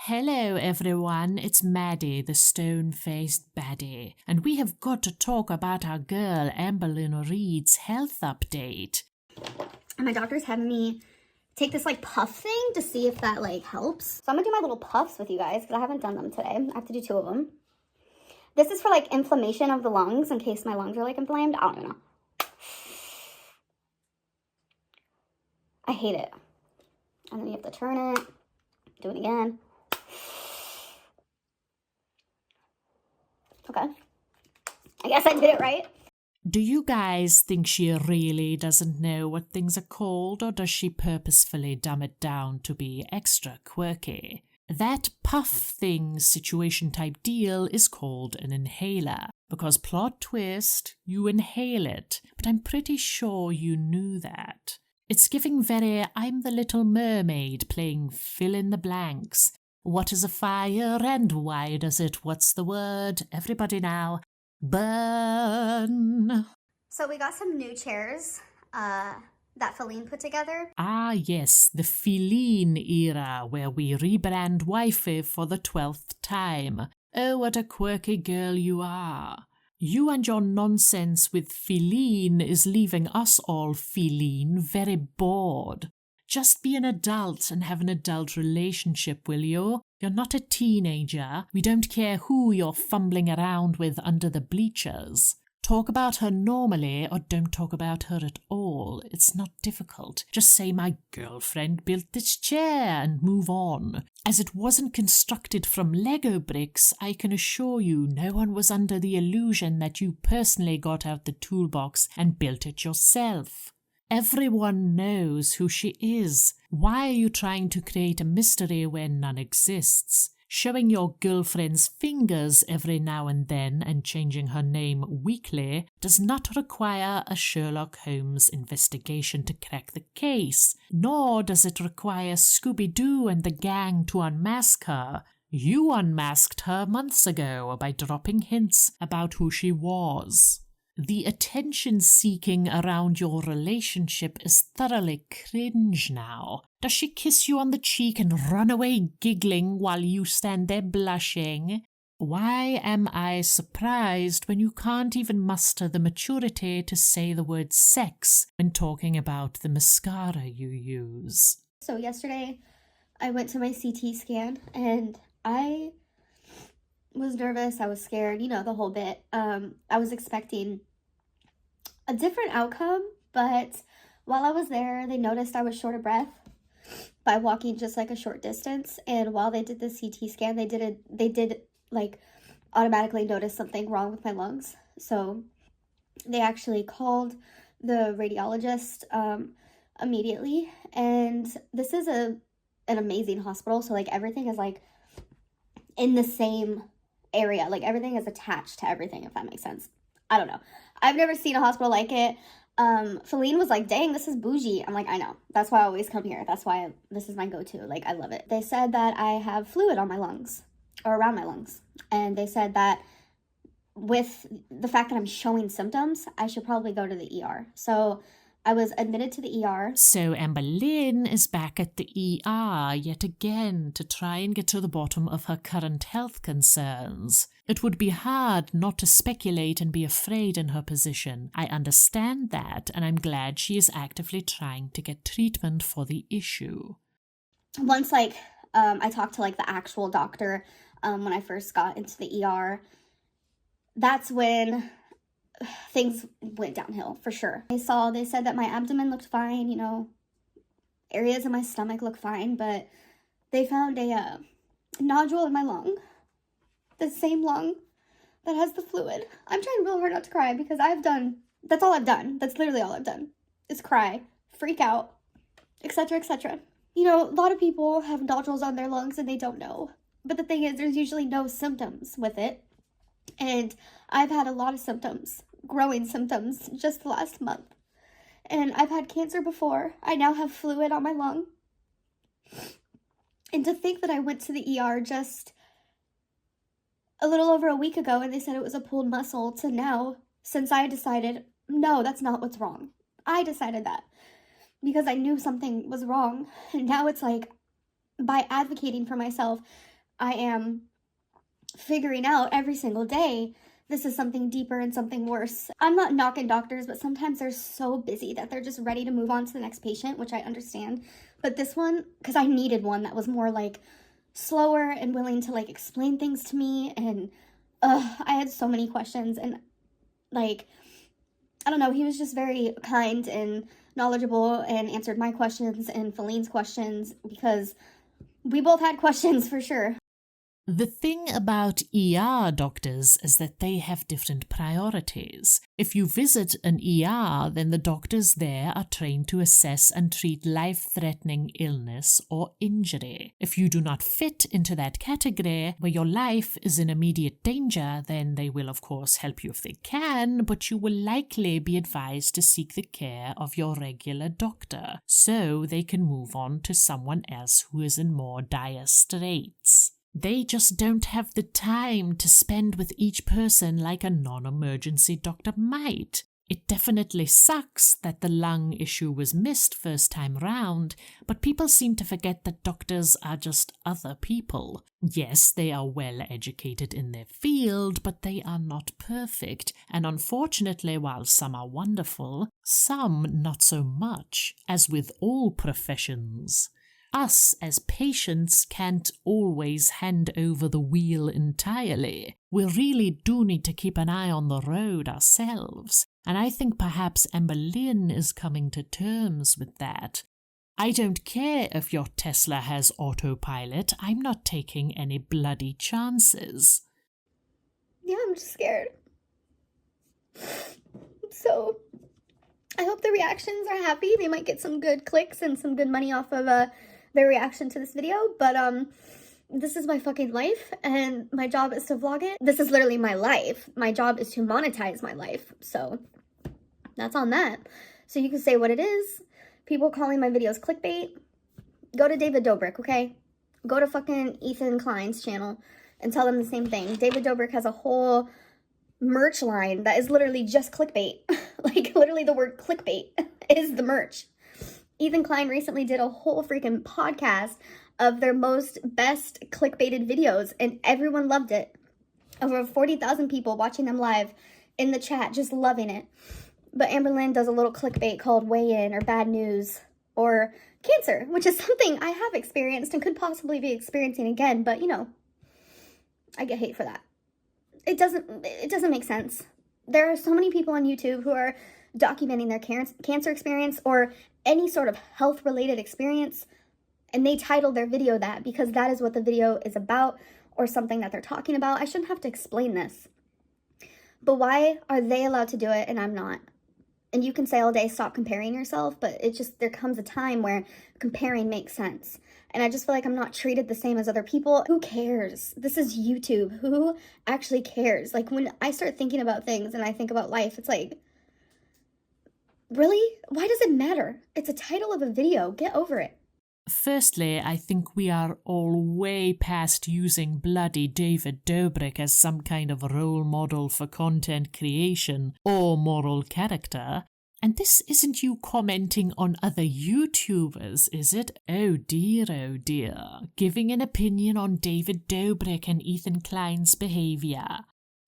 Hello everyone, it's Maddie, the stone-faced baddie, and we have got to talk about our girl Amberlynn Reid's health update. And my doctor's having me take this puff thing to see if that helps. So I'm gonna do my little puffs with you guys because I haven't done them today. I have to do 2 of them. This is for inflammation of the lungs in case my lungs are inflamed. I don't know. I hate it. And then you have to turn it, do it again. Okay. I guess I did it right. Do you guys think she really doesn't know what things are called, or does she purposefully dumb it down to be extra quirky? That puff thing situation type deal is called an inhaler, because plot twist, you inhale it, but I'm pretty sure you knew that. It's giving very I'm the Little Mermaid playing fill in the blanks. What is a fire and why does it? What's the word? Everybody now. Burn. So we got some new chairs that Feeeelleen put together. Ah yes, the Feeeelleen era where we rebrand wifey for the 12th time. Oh, what a quirky girl you are. You and your nonsense with Feeeelleen is leaving us all Feeeelleen very bored. Just be an adult and have an adult relationship, will you? You're not a teenager. We don't care who you're fumbling around with under the bleachers. Talk about her normally or don't talk about her at all. It's not difficult. Just say my girlfriend built this chair and move on. As it wasn't constructed from Lego bricks, I can assure you no one was under the illusion that you personally got out the toolbox and built it yourself. Everyone knows who she is. Why are you trying to create a mystery where none exists? Showing your girlfriend's fingers every now and then and changing her name weekly does not require a Sherlock Holmes investigation to crack the case, nor does it require Scooby-Doo and the gang to unmask her. You unmasked her months ago by dropping hints about who she was. The attention-seeking around your relationship is thoroughly cringe now. Does she kiss you on the cheek and run away giggling while you stand there blushing? Why am I surprised when you can't even muster the maturity to say the word sex when talking about the mascara you use? So yesterday, I went to my CT scan and I was nervous, I was scared, the whole bit. I was expecting a different outcome, but while I was there, they noticed I was short of breath by walking just a short distance, and while they did the CT scan, they did automatically notice something wrong with my lungs. So they actually called the radiologist immediately, and this is an amazing hospital, so everything is in the same area, everything is attached to everything, if that makes sense. I don't know. I've never seen a hospital like it. Feeeelleen was like, dang, this is bougie. I'm like, I know. That's why I always come here. That's why this is my go-to. I love it. They said that I have fluid on my lungs, or around my lungs. And they said that with the fact that I'm showing symptoms, I should probably go to the ER. So I was admitted to the ER. So Amberlynn is back at the ER yet again to try and get to the bottom of her current health concerns. It would be hard not to speculate and be afraid in her position. I understand that, and I'm glad she is actively trying to get treatment for the issue. Once I talked to the actual doctor when I first got into the ER, that's when things went downhill for sure. They said that my abdomen looked fine, areas of my stomach look fine, but they found a nodule in my lung, the same lung that has the fluid. I'm trying real hard not to cry because that's all I've done. That's literally all I've done is cry, freak out, etc., etc. A lot of people have nodules on their lungs and they don't know. But the thing is, there's usually no symptoms with it. And I've had a lot of symptoms, growing symptoms, just the last month. And I've had cancer before. I now have fluid on my lung. And to think that I went to the ER just a little over a week ago and they said it was a pulled muscle, to now, since I decided, no, that's not what's wrong. I decided that because I knew something was wrong. And now it's by advocating for myself, I am figuring out every single day this is something deeper and something worse. I'm not knocking doctors, but sometimes they're so busy that they're just ready to move on to the next patient, which I understand. But this one, because I needed one that was more like slower and willing to like explain things to me, and I had so many questions, and like, I don't know, he was just very kind and knowledgeable and answered my questions and Feeelleen's questions, because we both had questions for sure. The thing about ER doctors is that they have different priorities. If you visit an ER, then the doctors there are trained to assess and treat life-threatening illness or injury. If you do not fit into that category, where your life is in immediate danger, then they will of course help you if they can, but you will likely be advised to seek the care of your regular doctor, so they can move on to someone else who is in more dire straits. They just don't have the time to spend with each person like a non-emergency doctor might. It definitely sucks that the lung issue was missed first time round, but people seem to forget that doctors are just other people. Yes, they are well educated in their field, but they are not perfect, and unfortunately, while some are wonderful, some not so much, as with all professions. Us as patients can't always hand over the wheel entirely. We really do need to keep an eye on the road ourselves, and I think perhaps Amberlynn is coming to terms with that. I don't care if your Tesla has autopilot, I'm not taking any bloody chances. Yeah, I'm just scared. So, I hope the reactions are happy. They might get some good clicks and some good money off of their reaction to this video, but this is my fucking life, and my job is to vlog it. This is literally my life. My job is to monetize my life, so that's on that. So you can say what it is. People calling my videos clickbait. Go to David Dobrik, okay? Go to fucking Ethan Klein's channel and tell them the same thing. David Dobrik has a whole merch line that is literally just clickbait. Like, literally the word clickbait is the merch. Ethan Klein recently did a whole freaking podcast of their best clickbaited videos, and everyone loved it. Over 40,000 people watching them live in the chat, just loving it. But Amberlynn does a little clickbait called Weigh In or Bad News or Cancer, which is something I have experienced and could possibly be experiencing again, but you know, I get hate for that. It doesn't make sense. There are so many people on YouTube who are documenting their cancer experience or any sort of health-related experience, and they title their video that because that is what the video is about or something that they're talking about. I shouldn't have to explain this. But why are they allowed to do it and I'm not? And you can say all day, stop comparing yourself, but there comes a time where comparing makes sense. And I just feel like I'm not treated the same as other people. Who cares? This is YouTube. Who actually cares? Like, when I start thinking about things and I think about life, it's like, really? Why does it matter? It's a title of a video. Get over it. Firstly, I think we are all way past using bloody David Dobrik as some kind of role model for content creation or moral character. And this isn't you commenting on other YouTubers, is it? Oh dear, giving an opinion on David Dobrik and Ethan Klein's behaviour.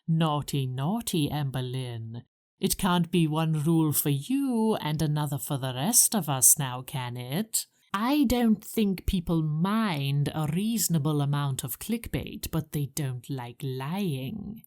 Naughty, naughty, Amberlynn. It can't be one rule for you and another for the rest of us now, can it? I don't think people mind a reasonable amount of clickbait, but they don't like lying.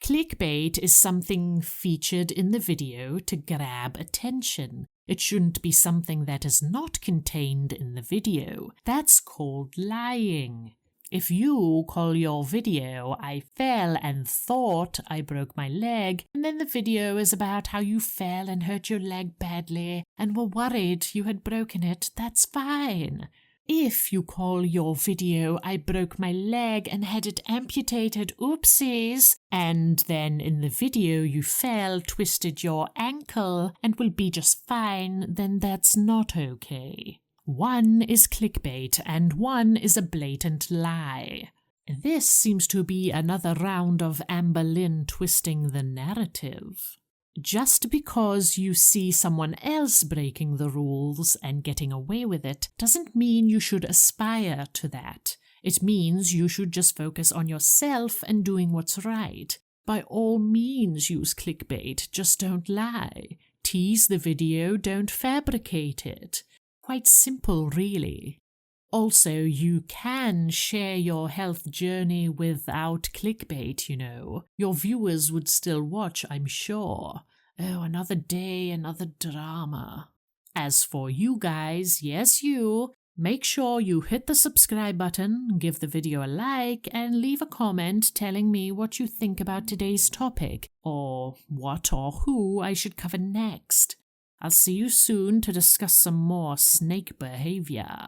Clickbait is something featured in the video to grab attention. It shouldn't be something that is not contained in the video. That's called lying. If you call your video, I fell and thought I broke my leg, and then the video is about how you fell and hurt your leg badly and were worried you had broken it, that's fine. If you call your video, I broke my leg and had it amputated, oopsies, and then in the video you fell, twisted your ankle, and will be just fine, then that's not okay. One is clickbait and one is a blatant lie. This seems to be another round of Amberlynn twisting the narrative. Just because you see someone else breaking the rules and getting away with it doesn't mean you should aspire to that. It means you should just focus on yourself and doing what's right. By all means use clickbait, just don't lie. Tease the video, don't fabricate it. Quite simple, really. Also, you can share your health journey without clickbait, you know. Your viewers would still watch, I'm sure. Oh, another day, another drama. As for you guys, yes you, make sure you hit the subscribe button, give the video a like, and leave a comment telling me what you think about today's topic, or what or who I should cover next. I'll see you soon to discuss some more snake behavior.